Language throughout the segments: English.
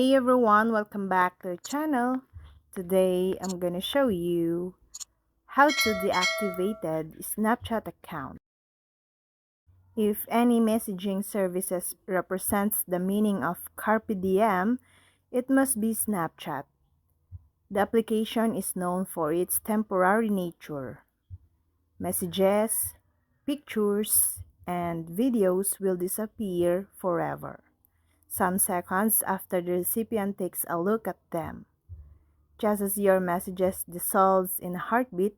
Hey everyone, welcome back to the channel. Today I'm gonna show you how to deactivate Snapchat account. If any messaging services represents the meaning of Carpe Diem, it must be Snapchat. The application is known for its temporary nature. Messages, pictures, and videos will disappear forever, some seconds after the recipient takes a look at them. Just as your messages dissolves in a heartbeat,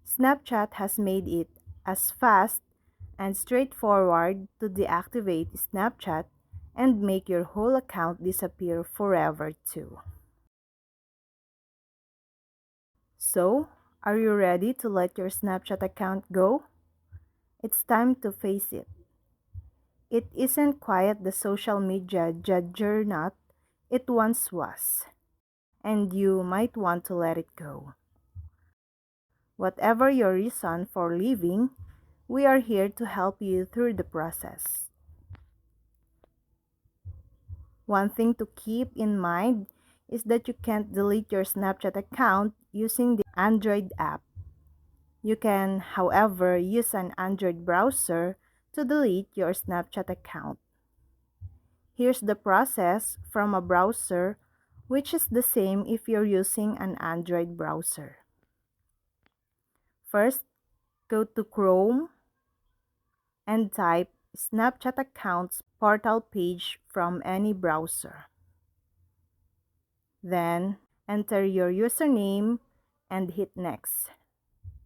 Snapchat has made it as fast and straightforward to deactivate Snapchat and make your whole account disappear forever too. So, are you ready to let your Snapchat account go? It's time to face it. It isn't quite the social media juggernaut it once was, and you might want to let it go. Whatever your reason for leaving, we are here to help you through the process. One thing to keep in mind is that you can't delete your Snapchat account using the Android app. You can, however, use an Android browser to delete your Snapchat account. Here's the process from a browser, which is the same if you're using an Android browser. First, go to Chrome and type Snapchat accounts portal page from any browser. Then, enter your username and hit next.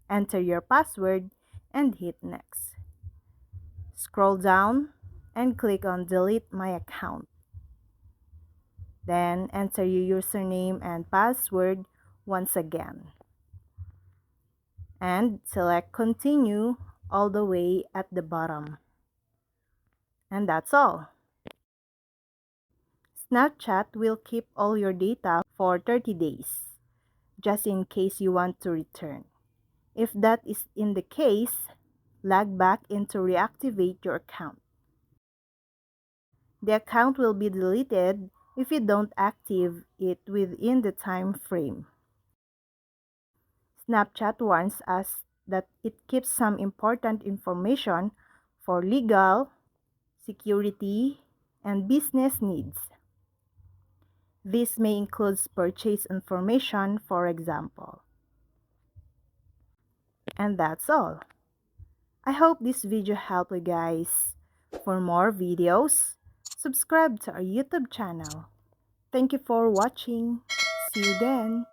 Enter your password and hit next. Scroll down and click on delete my account. Then, enter your username and password once again. And select continue all the way at the bottom. And that's all. Snapchat will keep all your data for 30 days, just in case you want to return. If that is in the case, log back in to reactivate your account. The account will be deleted if you don't activate it within the time frame. Snapchat warns us that it keeps some important information for legal, security, and business needs. This may include purchase information, for example. And that's all. I hope this video helped you guys. For more videos, subscribe to our YouTube channel. Thank you for watching. See you then.